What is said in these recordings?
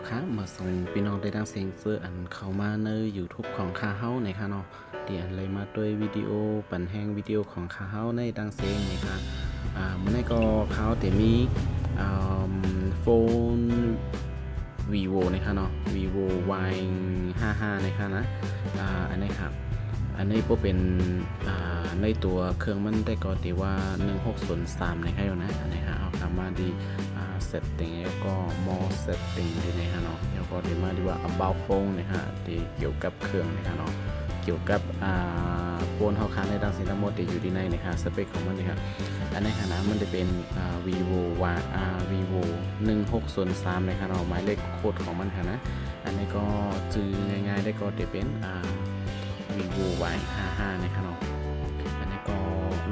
ค่ะมาส่งพี่น้องได้ดังเสียงเสื้ออันเข้ามาใน YouTube ของข้าเฮาในค่ะเนาะที่อันเลยมาด้วยวิดีโอปั่นแห้งวิดีโอของข้าเฮาในดังเสียงนี่ค่ะมื้อนี้ก็เขาแต่มีอ่าโฟน Vivo นะคะเนาะ Vivo Y55 นะคะนะอันนี้ครับอันนี้ก็เป็นในตัวเครื่องมันได้ก็ตีว่า1603นะคะอยู่นะอันนี้ครับเอาคำมาดีsetting แล้วก็ more setting ดีนะคะเนาะแล้วก็ดีมาดีว่า about phone นะฮะที่เกี่ยวกับเครื่องนะคะเนาะเกี่ยวกับโฟนเฮาค้าในดังสิทั้งหมดที่อยู่ที่ในนะคะสเปคของมันนะครับอันนี้ค่ะนะมันจะเป็นVivo Vivo 1603นะคะเนาะหมายเลขโค้ดของมันค่ะนะอันนี้ก็จื่อง่ายๆได้ก็จะเป็นVivo Y55 นะคะเนาะอันนี้ก็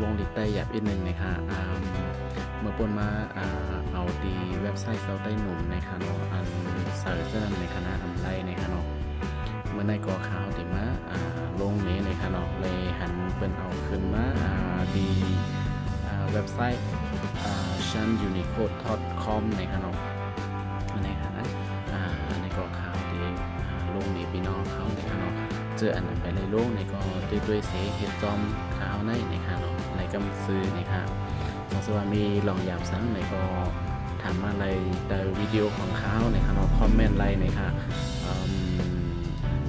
ลงลิงก์ใต้หยับอีกนึงนะคะเมื่อปนมาเอาดีเว็บไซต์เขาได้หนุ่มนะคะเนาะอันเสิร์ชในคณะอำไลนะคะเนาะเมื่อในกอข่าวที่มาลงนี้นะคะเนาะเลยหันเป็นเอาขึ้นมาดีเว็บไซต์chanunicode.com นะคะเนาะในคณะในกอข่าวที่ลงนี้พี่น้องเขานะคะเนาะเจออันนั้นไปเลยลงในก็ด้วยเสเฮ็ดจอมข่าวในนะคะเนาะในกำซื้อนะคะสว่ามีลองหยาบสังในก็ถามอะไรแต่วิดีโอของเขาในค่ะเนาะคอมเมนต์อะไรนะคะ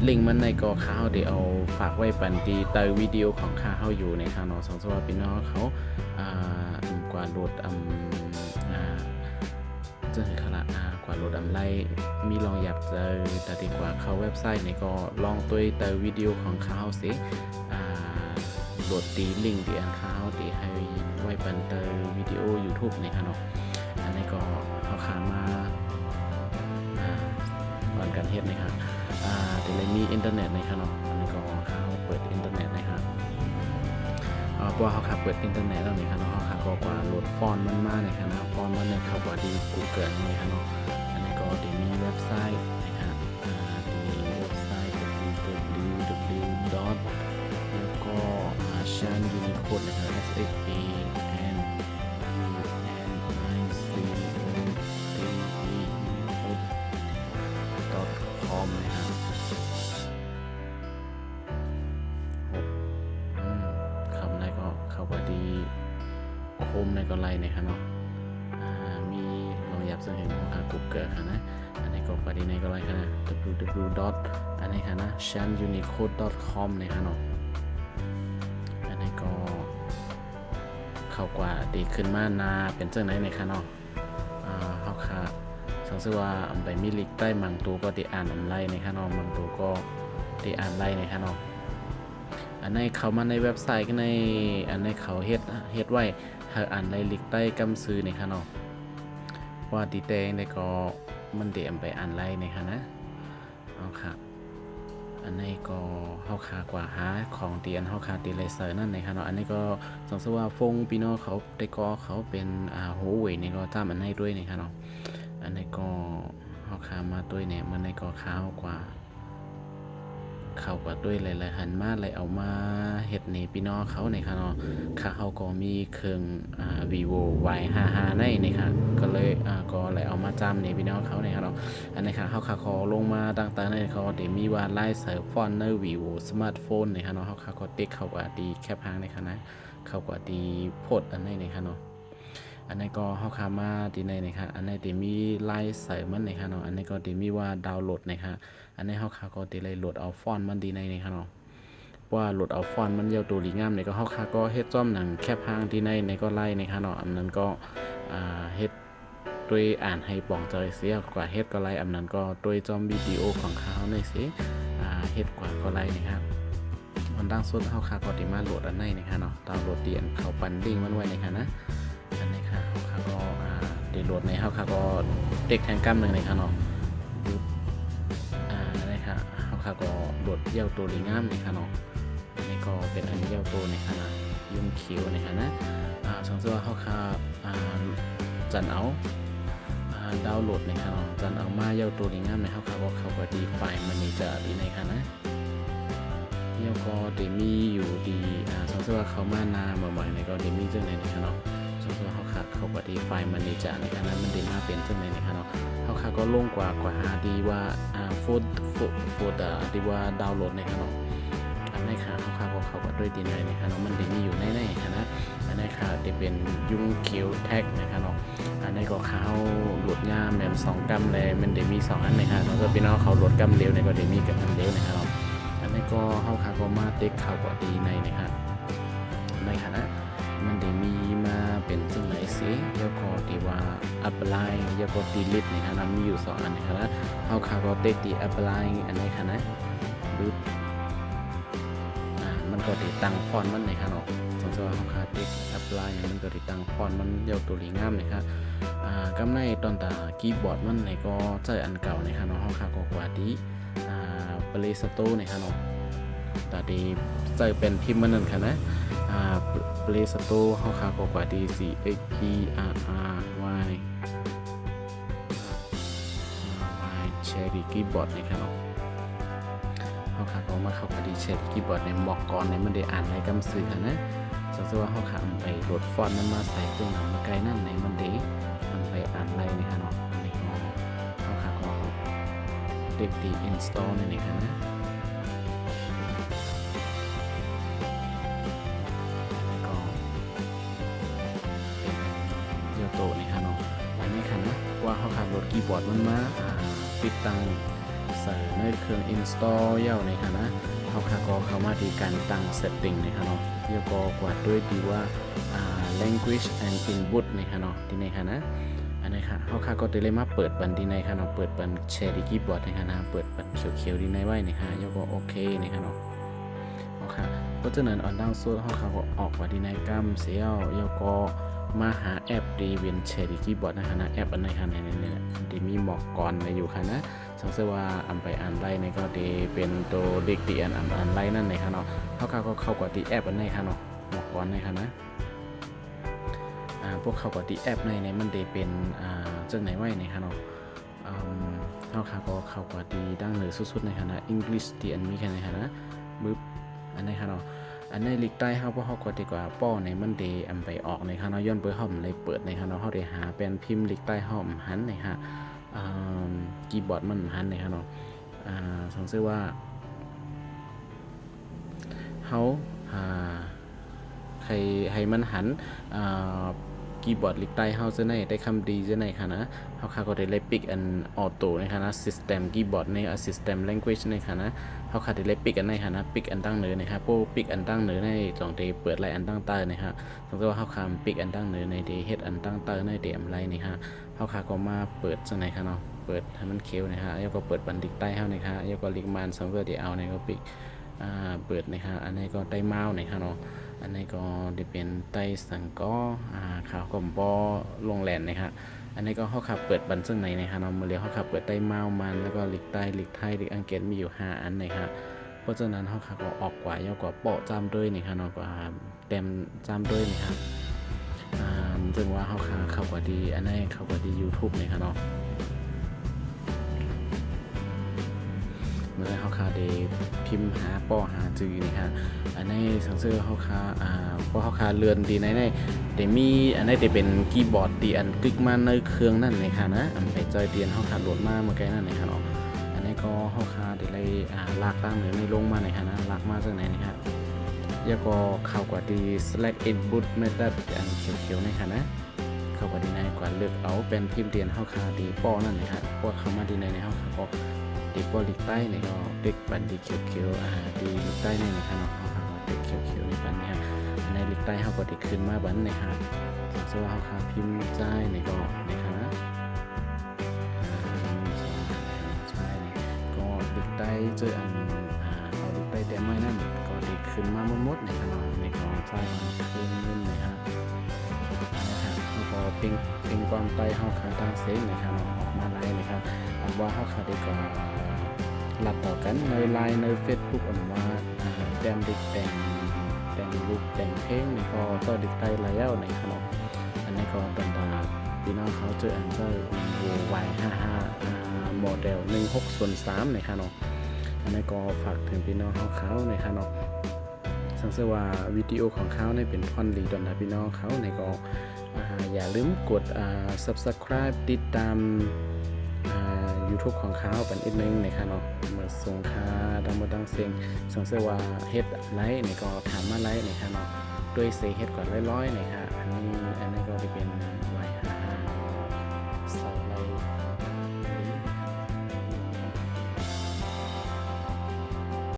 ลิงก์มันในก็เขาเดี๋ยวเอาฝากไว้ปันดีแต่วิดีโอของเขาอยู่ในค่ะเนาะสว่าพี่น้องเขากว่าโหลดจะเห็นขนาดกว่าโหลดไรมีลองหยาบเจอแต่ดีกว่าเข้าเว็บไซต์ในก็ลองตัวแต่วิดีโอของเขาสิโหลดตีลิงก์ที่อันเขาตีให้ไว้ปันเตอร์วิดีโอ YouTube นี่ค่ะเนาะอันนี้ก็เขาขามาก่อนการเฮ็ดนะครับแต่เลยมีอินเทอร์เน็ตในค่ะเนาะอันนี้ก็เขาเปิดอินเทอร์เน็ตนะครับพอเขาขับเปิดอินเทอร์เน็ตแล้วนี่ค่ะเนาะเขาขับก็กว่าโหลดฟอนต์มันมาในค่ะเนาะฟอนต์มันเนี่ยเขากว่าดี Google นี่ค่ะเนาะอันนี้ก็จะมีเว็บไซต์นะครับมีเว็บไซต์ www. แล้วก็chanunicode นะครับ com นะครับคำไหนก็เข้าไปดีโคมในก็ไลน์นะครับเนาะมีลองหยับเสนอของGoogle ค่ะนะอันนี้ก็ไปดีในก็ไลน์ค่ะนะ www. อันนี้ค่ะนะ chanunicode.com นะครับเนาะอันนี้ก็เข้ากว่าดีขึ้นมานาเป็นเจ้าไหนในค่ะเนาะเข้าค่ะสังเกตว่าไปมีลิกใต้มังตูก็ได้อ่านอำไลในค่ะเนาะมังตูก็ได้อ่านไลในค่ะเนาะอันนี้เขามาในเว็บไซต์ในอันนี้เขาเฮ็ดไว้ให้อ่านในลิกใต้กำซื้อในค่ะเนาะว่าดีแตงในก็มันได้ไปอ่านไลในค่ะนะเอาค่ะอันนี้ก็เฮาคากว่าหาของตีอันเฮาคาตีเลเซอร์นั่นในค่ะเนาะอันนี้ก็สังเกตว่าฟงพี่น้องเขาได้ก็เขาเป็นโฮเว่ยนี่ก็ตามอันนี้ด้วยในค่ะเนาะอันนี้ก็เฮาคามาด้วยเนี่ยมันในก็ข้าวกว่าเข้ากับด้วยหลายๆหันมาเลยเอามาเฮ็ดนี่พี่น้องเขาในค่ะเนาะค่ะเฮาก็มีเครื่องVivo Y55 ในค่ะก็เลยก็เลยเอามาจำนี่พี่น้องเขาในค่ะเนาะอันนี้ค่ะเฮาค่ะขอลงมาต่างๆในเขาได้มีว่าไลน์เสิร์ฟฟอนต์ใน Vivo สมาร์ทโฟนในค่ะเนาะเฮาค่ะก็ติ๊กเข้ากับดีแคปหางในค่ะนะเข้ากับดีโพสต์อันนี้ในค่ะเนาะอันนี้ก็เฮาคามาดีในนะคะอันนี้ที่มีไลน์เสริมมันนะคะเนาะอันนี้ก็ที่มีว่าดาวน์โหลดนะคะอันนี้เฮาคาก็ที่เลยโหลดเอาฟอนต์มันดีในนะคะเนาะว่าโหลดเอาฟอนต์มันยาวตัวดีงามในก็เฮาคาก็เฮ็ดจ้อมหนังแคบหางที่ในก็ไล่นะคะเนาะอันนั้นก็เฮ็ดด้วยอ่านให้ป่องใจเสียกว่าเฮ็ดก็ไล่อันนั้นก็ด้วยจ้อมวิดีโอของเขาในสิเฮ็ดกว่าก็ไล่นะครับอันดังสุดเฮาคาก็ที่มาโหลดอันในนะคะเนาะดาวน์โหลดเตียนเข้าปันลิงก์มันไว้นะคะนะอันนี้ค่ะเขาก็ได้โหลดในเขาก็เด็กแทงกล้ามหนึ่งในค่ะเนาะนี่ค่ะเขาก็โหลดเยี่ยวตัวดีงามในค่ะเนาะอันนี้ก็เป็นอันเยี่ยวตัวในค่ะนะยุ่งคิ้วในค่ะนะสองตัวเขาจันเอาดาวน์โหลดในค่ะเนาะจันเอามาเยี่ยวตัวดีงามในเขาก็เข้าไปดีไฟล์มันนี่จะดีในค่ะนะเยี่ยวก็ได้มีอยู่ดีสองตัวเขามานาใหม่ๆในก็ได้มีเรื่องในค่ะเนาะส่วนเขาก็ดีไฟล์มันนี่จะในขณะมันดีมาเป็นจังได๋นะคะเนาะเขา คาก็ลงกว่าหาดีว่าโฟดดีว่าดาวน์โหลดในค่ะเนาะอันนี้ค่ะเขาก็ด้วยดีในค่ะเนาะมันได้มีอยู่ในค่ะนะอันนี้ค่ะจะเป็นยุ่งเขียวแท็กนะคะเนาะอันนี้ก็เขาโหลดยามแบบ2 กำเลยมันได้มี2 อันนะคะแล้วก็พี่น้องเขาโหลดกำเร็วในก็ได้มีกับอันเร็วนะคะเนาะอันนี้ก็เขาค่ะก็มาเด็กเขาก็ดีในนะคะในค่ะนะมันได้มีมาเป็นจังไหนสิแล้วก็ที่ว่า apply แล้วก็ delete นะคะนะมีอยู่2 อันนะคะนะเขาค่ะก็เด็กที่ apply อันนี้ค่ะนะดูมันก็ติดตั้งฟอนต์มันนะคะเนาะสมมติว่าเขาค่ะเด็ก apply มันก็ติดตั้งฟอนต์มันเยาตัวงามนะคะกำในตอนตาคีย์บอร์ดมันในก็เจออันเก่านะคะเนาะเขาค่ะก็กว่าดีPlay Store นะคะเนาะแต่ดีเจอเป็นพิมพ์มันนั่นค่ะนะPlay Store เขาค่ะก็กว่าดี CHERRY Cherry Keyboard นะคะเนาะเขาค่ะก็มาเข้ากับดี Cherry Keyboard ในหมอกก่อนในมันได้อ่านในกำสื่อค่ะนะสมมติว่าเขาค่ะไปโหลดฟอนต์นั้นมาใส่ตัวหนังมาไกลนั่นในมันได้มันไปอ่านไรนะคะเนาะอันนี้ก็เขาค่ะก็เด็กดี install ในนี้ค่ะนะโตนี่ค่ะเนาะอันนี้ค่ะนะว่าเขาขับรถคีย์บอร์ดมันมาติดตั้งใส่ในเครื่อง install เย้าในค่ะนะเขาค่ะก็เข้ามาที่การตั้ง setting ในค่ะเนาะแล้วก็กวาดด้วยดีว่าlanguage and input ในค่ะเนาะที่ในค่ะนะอันนี้ค่ะเขาค่ะก็ได้เลยมาเปิดบันดีในค่ะเนาะเปิดบัน Cherry Keyboard ในค่ะนะเปิดบันเขียวๆดีในไว้ในค่ะแล้วก็โอเคในค่ะเนาะเขาค่ะก็จะเนินออนดาวน์โซดเขาค่ะก็ออกว่าดีในกล้ามเสียวแล้วก็มาหาแอปดีเวนCherry Keyboard นะคะนะแอปอันไหนค่ะเนี่ยที่มีหมอกก่อนมาอยู่ค่ะนะสังเกตว่าอันไปอ่านไล่ในก็ดีเป็นตัวเด็กดีอ่านไล่นั่นในค่ะเนาะเขาก็เข้ากว่าที่แอปอันไหนค่ะเนาะหมอกก่อนในค่ะนะพวกเข้ากว่าที่แอปในมันได้เป็นจังไหนไว้ในค่ะเนาะเขาก็เข้ากว่าที่ดังเหนือสุดๆในค่ะนะ English ที่อันมีแค่ในค่ะนะบึ๊บอันไหนค่ะเนาะอันในลิกใต้เขาเพราะเขาก็ดีกว่าป้อในมันเดอันไปออกในค่ะเนาะย้อนไปห้อมเลยเปิดในค่ะเนาะเขาได้หาเป็นพิมพ์ลิกใต้ห้อมหันในค่ะคีย์บอร์ดมันหันในค่ะเนาะสังเกตว่าเขาให้มันหันคีย์บอร์ดลิกใต้เขาจะได้คำดีจะในค่ะนะเขาก็ได้เลยปิกอันออโต้ในค่ะนะ system keyboard ใน system language ในค่ะนะเขาได้เลยปิกอันในค่ะนะปิกอันตั้งเหนือนะครับพวกปิกอันตั้งเหนือในจองเดเปิดไลน์อันตั้งใต้นะครับสมมติว่าเขาคำปิกอันตั้งเหนือในเดเฮ็ดอันตั้งใต้ในเดมไลน์นี่ฮะเขาก็มาเปิดจังไหนค่ะเนาะเปิดให้มันเคี้ยวนะฮะแล้วก็เปิดบันดิกใต้เขานะคะแล้วก็ลิกมันสมมติเดี๋ยวเอาในก็ปิกเปิดนะคะอันนี้ก็ได้เมาส์นะคะเนาะอันนี้ก็จะเป็นไต้สังก็ข่าวกบลงแหลนนะครับอันนี้ก็เขาขับเปิดบันซึ่งในนะครับเนาะเมื่อเรียกเขาขับเปิดไต้เมาส์มันแล้วก็ลิกใต้ลิกไทยลิกอังกฤษมีอยู่5 อันนะครับเพราะฉะนั้นเขาขับก็ออกกว่าย่อกว่าเปาะจำด้วยนะครับเนาะกว่าเต็มจำด้วยนะครับจึงว่าเขาเข้ากว่าดีอันนี้เข้ากว่าดี YouTube นะครับเนาะเมื่อเขาได้พิมพ์หาป้อหาจือนี่ฮะอันนี้สังเกตเขาเพราะเขาเรือนดีในแต่มีอันนี้แต่เป็นคีย์บอร์ดดีอันกึกมาในเครื่องนั่นเลยค่ะนะอันไปจอยเตียนเขาโหลดมาเมื่อกี้นั่นเลยค่ะเนาะอันนี้ก็เขาได้เลยลากตั้งหรือในลงมาในค่ะนะลากมาจากไหนนี่ฮะแล้วก็เข้ากว่าดี select input method อันเขียวๆในค่ะนะเข้ากว่าดีในกว่าเลือกเอาเป็นพิมพ์เตียนเขาดีป้อนั่นเลยค่ะพวกเข้ามาดีในเขาก็ดีป้อลิกใต้เนี่ยก็เด็กบันดีเขียวๆดีลิกใต้เนี่ยนะคะเนาะเด็กเขียวๆในบันเนี่ยในลิกใต้เขาก็ได้ขึ้นมาบันนะคะสมมติว่าเขาพิมพ์ใจเนี่ยก็นะคะใช่ก็ลิกใต้เจออันเอาลิกใต้เต็มไว้นั่นก็ได้ขึ้นมาหมดนะคะเนาะในก็ใจมันขึ้นขึ้นนะคะแล้วก็ปิงความใต้เขาตั้งเซนนะคะเนาะออกมาไล่นะคะอันว่าเขาได้ก็หลับต่อกันในไลน์ใน Facebook อันว่าแดมดิกแต่งรูปแต่งเพลงนี่ก็ต่อดิกไตไลแล้วในขนมอันนี้ก็เป็นตาพี่น้องเขาเจออันเจอY55โมเดล16/3ในขนมอันนี้ก็ฝากถึงพี่น้องเขาในขนมสังเกตว่าวิดีโอของเขาในเป็นท่อนลีดอนพี่น้องเขาในก็อย่าลืมกดsubscribe ติดตาม YouTube ของเขาเป็นอีกนึงนะคะเนาะเมื่อส่งค่าดังบ่ดังเสียงสงสัยว่าเฮ็ดไลฟ์นี่ก็ถามมาไลฟ์นะคะเนาะด้วยเสเฮ็ดก่อนร้อยๆนะคะอันนี้ก็จะเป็น